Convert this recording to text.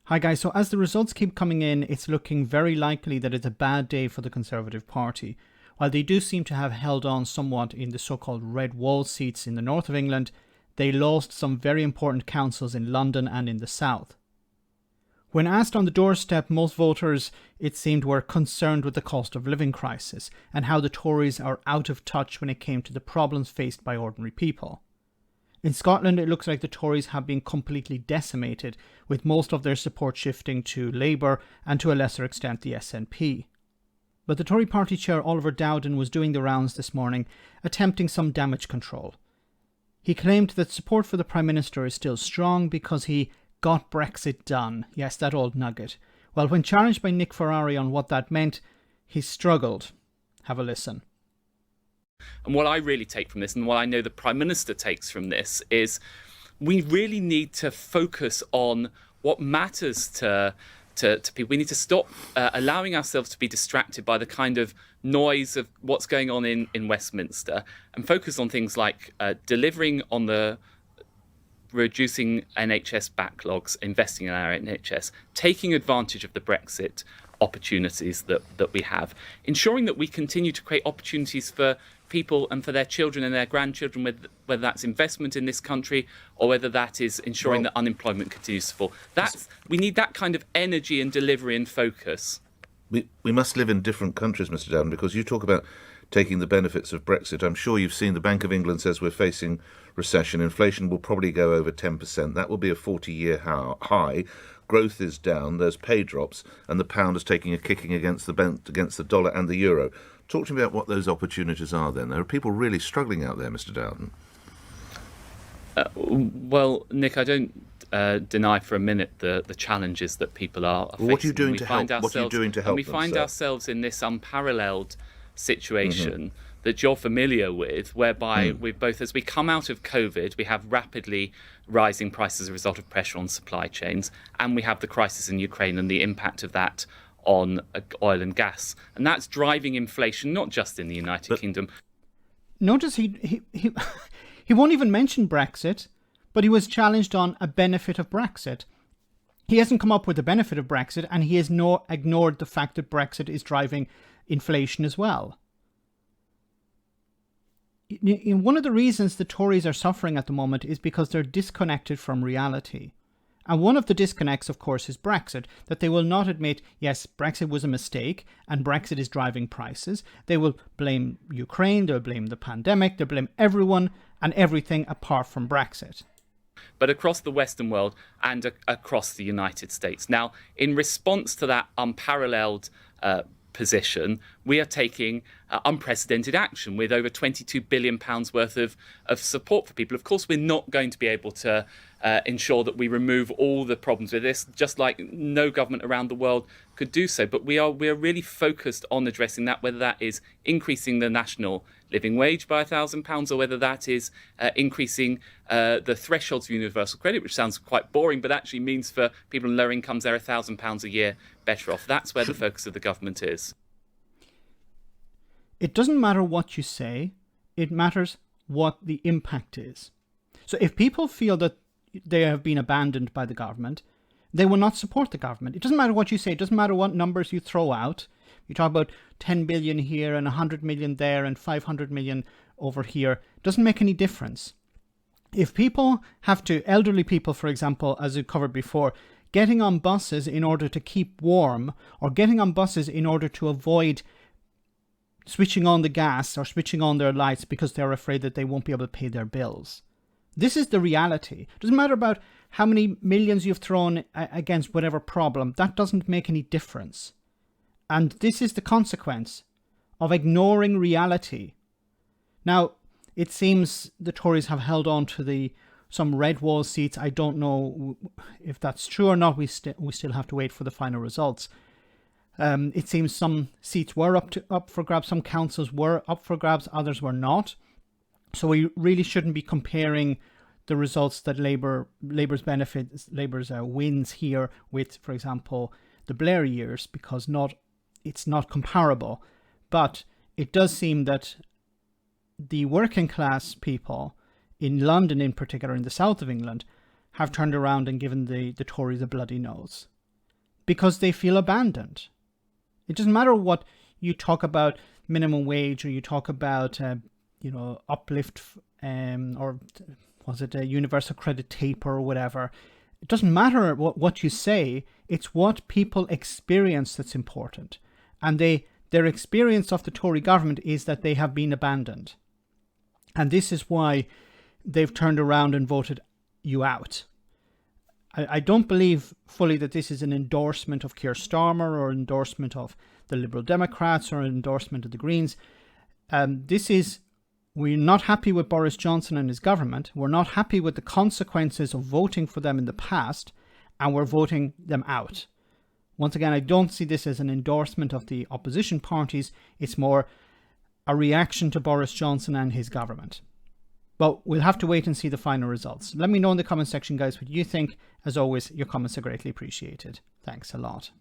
Hi guys, so as the results keep coming in, it's looking very likely that it's a bad day for the Conservative Party. While they do seem to have held on somewhat in the so-called red wall seats in the north of England, they lost some very important councils in London and in the south. When asked on the doorstep, most voters, it seemed, were concerned with the cost of living crisis and how the Tories are out of touch when it came to the problems faced by ordinary people. In Scotland, it looks like the Tories have been completely decimated, with most of their support shifting to Labour and to a lesser extent the SNP. But the Tory party chair Oliver Dowden was doing the rounds this morning, attempting some damage control. He claimed that support for the Prime Minister is still strong because he got Brexit done. Yes, that old nugget. Well, when challenged by Nick Ferrari on what that meant, he struggled. Have a listen. And what I really take from this, and what I know the Prime Minister takes from this, is we really need to focus on what matters to people. We need to stop allowing ourselves to be distracted by the kind of noise of what's going on in Westminster, and focus on things like delivering on the reducing NHS backlogs, investing in our NHS, taking advantage of the Brexit opportunities that we have, ensuring that we continue to create opportunities for people and for their children and their grandchildren, whether that's investment in this country or whether that is ensuring that unemployment continues to fall. We need that kind of energy and delivery and focus. We must live in different countries, Mr. Dowden, because you talk about taking the benefits of Brexit. I'm sure you've seen the Bank of England says we're facing recession. Inflation will probably go over 10%. That will be a 40-year high. Growth is down, there's pay drops, and the pound is taking a kicking against the dollar and the euro. Talk to me about what those opportunities are then. There are people really struggling out there, Mr. Dowden. Well, Nick, I don't deny for a minute the challenges that people are facing. What are you doing to help? What are you doing to help them? And we find ourselves in this unparalleled situation that you're familiar with, whereby we both, as we come out of COVID, we have rapidly rising prices as a result of pressure on supply chains, and we have the crisis in Ukraine and the impact of that on oil and gas. And that's driving inflation, not just in the United Kingdom. Notice he won't even mention Brexit, but he was challenged on a benefit of Brexit. He hasn't come up with the benefit of Brexit, and he has ignored the fact that Brexit is driving inflation as well. One of the reasons the Tories are suffering at the moment is because they're disconnected from reality. And one of the disconnects, of course, is Brexit, that they will not admit, yes, Brexit was a mistake and Brexit is driving prices. They will blame Ukraine, they'll blame the pandemic, they'll blame everyone and everything apart from Brexit. But across the Western world and across the United States. Now, in response to that unparalleled position, we are taking unprecedented action with over £22 billion worth of support for people. Of course, we're not going to be able to ensure that we remove all the problems with this, just like no government around the world could do so. But we are really focused on addressing that, whether that is increasing the national living wage by £1,000 or whether that is increasing the thresholds of universal credit, which sounds quite boring, but actually means for people on lower incomes they're £1,000 a year better off. That's where the focus of the government is. It doesn't matter what you say, it matters what the impact is. So if people feel that they have been abandoned by the government, they will not support the government. It doesn't matter what you say, it doesn't matter what numbers you throw out. You talk about 10 billion here and 100 million there and 500 million over here. It doesn't make any difference. If people have to, elderly people, for example, as we covered before, getting on buses in order to keep warm or getting on buses in order to avoid switching on the gas or switching on their lights because they're afraid that they won't be able to pay their bills. This is the reality. It doesn't matter about how many millions you've thrown against whatever problem. That doesn't make any difference. And this is the consequence of ignoring reality. Now, it seems the Tories have held on to some red wall seats. I don't know if that's true or not. We still have to wait for the final results. It seems some seats were up for grabs. Some councils were up for grabs. Others were not. So we really shouldn't be comparing the results that Labour's wins here with, for example, the Blair years, because it's not comparable. But it does seem that the working class people in London, in particular, in the south of England, have turned around and given the Tories a bloody nose. because they feel abandoned. It doesn't matter what you talk about minimum wage, or you talk about, uplift, or was it a universal credit taper or whatever. It doesn't matter what you say. It's what people experience that's important. And their experience of the Tory government is that they have been abandoned. And this is why they've turned around and voted you out. I don't believe fully that this is an endorsement of Keir Starmer or endorsement of the Liberal Democrats or an endorsement of the Greens. We're not happy with Boris Johnson and his government. We're not happy with the consequences of voting for them in the past, and we're voting them out. Once again, I don't see this as an endorsement of the opposition parties. It's more a reaction to Boris Johnson and his government. But we'll have to wait and see the final results. Let me know in the comment section, guys, what you think. As always, your comments are greatly appreciated. Thanks a lot.